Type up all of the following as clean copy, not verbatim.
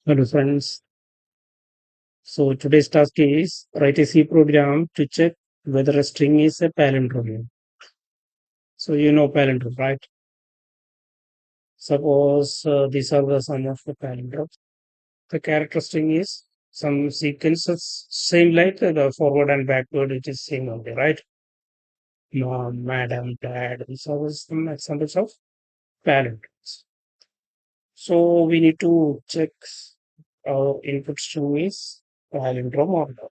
Hello friends. So today's task is write a C program to check whether a string is a palindrome. So you know palindrome, right? Suppose these are the sum of the palindromes. The character string is some sequences, same like the forward and backward, which is same only, right? Mom, madam, dad, these are some examples of palindromes. So we need to check our input string is palindrome or not.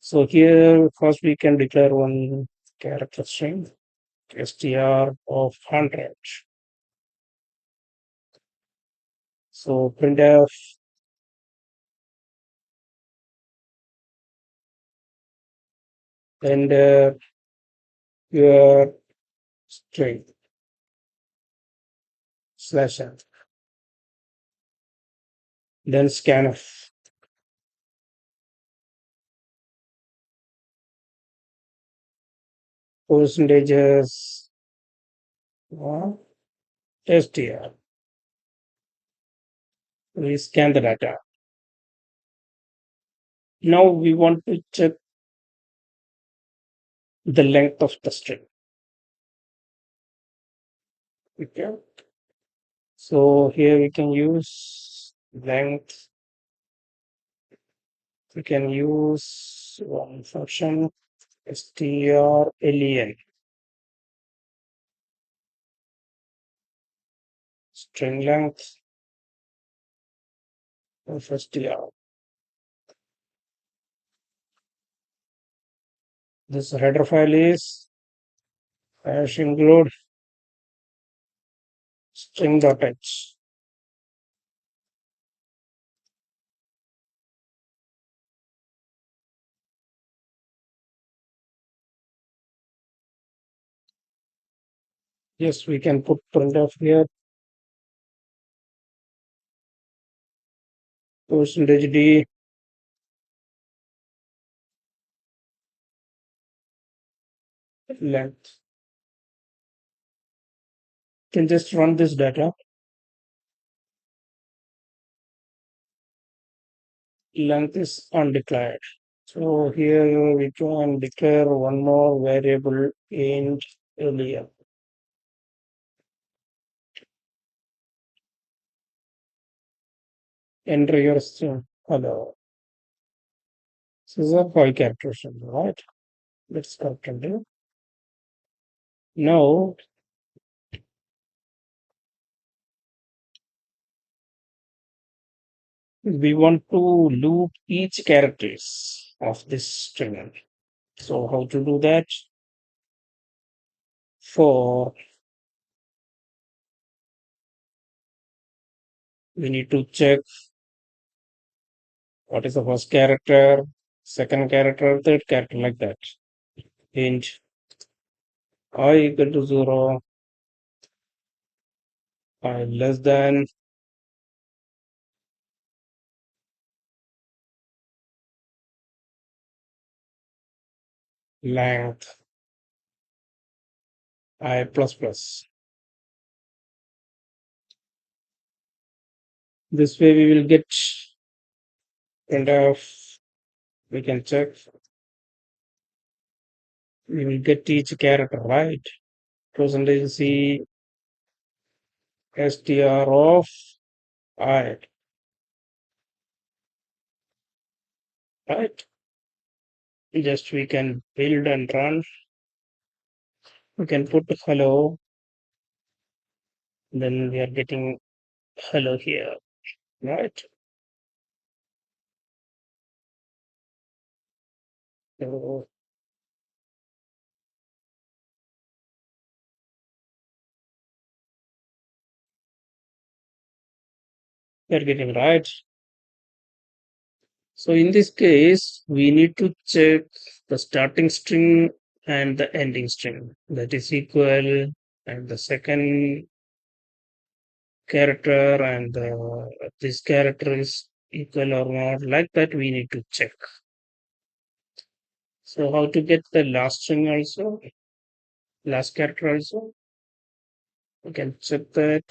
So here first we can declare one character string str of 100. So printf and your string slash n. Then scanf percentages str. We scan the data. Now we want to check the length of the string. Okay. So here we can use length. We can use one function strlen string length of str. This header file is hash include string.h. Yes, we can put printf here, percentage d length. Can just run this data. Length is undeclared. So here we can declare one more variable int earlier. Enter your string. Hello. This is a 5 character string, right? Let's continue. Now we want to loop each characters of this string. So how to do that? For we need to check what is the first character, second character, third character, like that. Int I equal to 0, I less than length I plus plus. This way we will get kind of, we can check, we will get each character, right? Percentage C str of I, right? Just we can build and run. We can put hello, then we are getting hello here, right? So we are getting right. So in this case, we need to check the starting string and the ending string that is equal, and the second character and this character is equal or not. Like that, we need to check. So how to get the last string also, last character also? We can check that.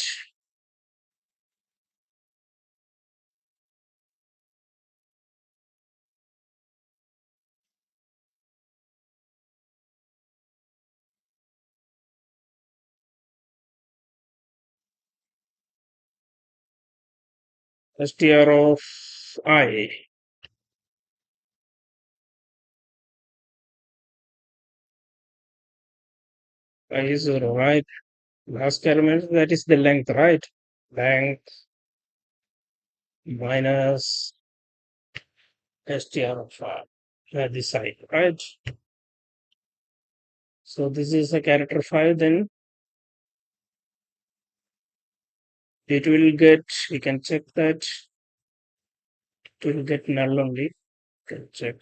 STR of I. I is 0, right? Last element, that is the length, right? Length minus STR of I at the side, right? So this is a character 5, then it will get, we can check that it will get null only. Can check.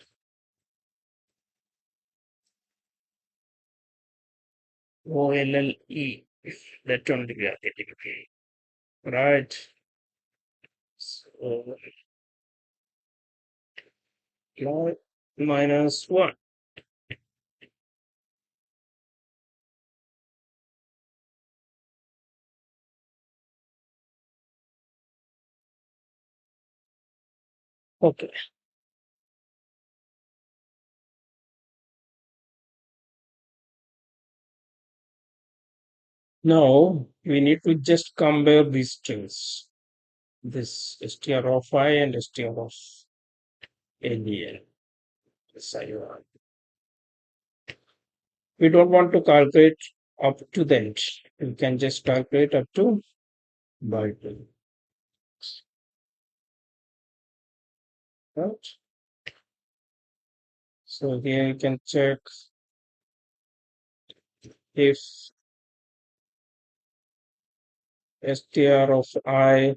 OLLE. That only we are getting. Okay. Right. So log minus 1. Okay. Now we need to just compare these strings. This str of I and str of LEL. Yes, I want. We don't want to calculate up to the end. We can just calculate up to by 2. Right? So here you can check if str of I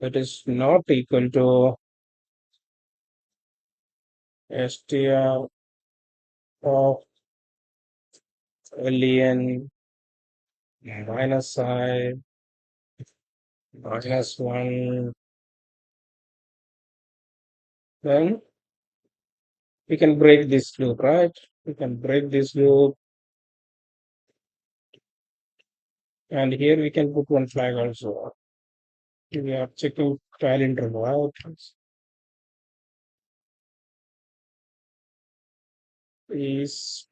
that is not equal to str of len minus I minus 1, then we can break this loop, right? We can break this loop, and here we can put one flag also. We are checking Palindrome, right? Is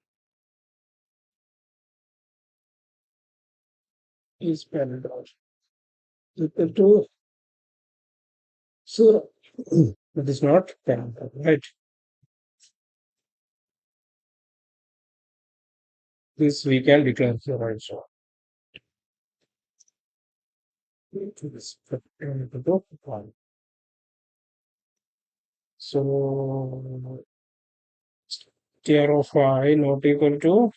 Palindrome equal to 0? That is not Palindrome, right? This we can declare here also. This equal to 1. So tier of I not equal to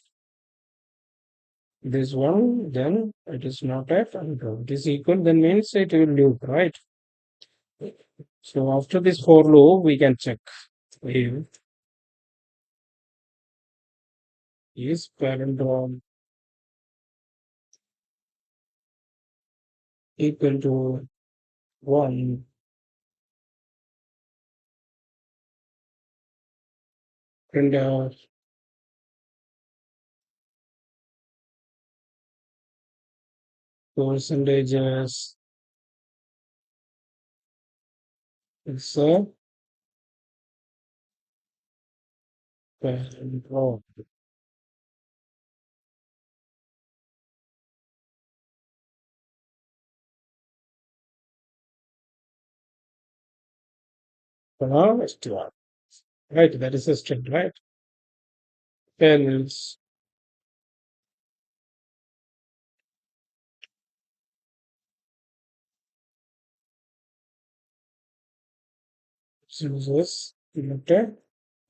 this one, then it is not a Palindrome. It is equal, then means it will loop, right? So after this for loop, we can check if is Palindrome equal to 1, print out percentages. It's a Palindrome. Now it's 2. Right, that is a string, right? Else uses limited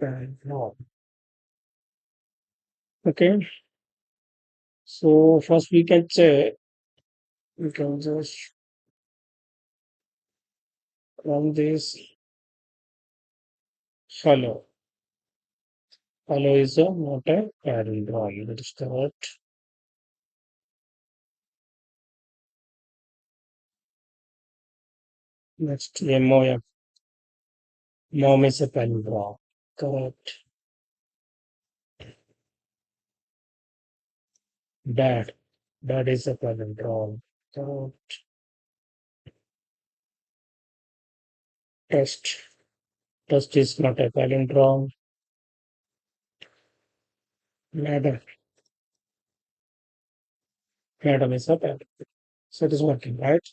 Palindrome. Okay, so first we can check, we can just run this follow. Follow is a not a Palindrome. That is correct. Next, MOM. Mom is a Palindrome. Correct. Dad. Dad is a Palindrome. Correct. Test. Test is not a Palindrome. Ladder. Madam is a palindrome. So it is working, right?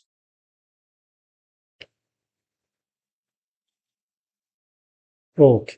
Okay.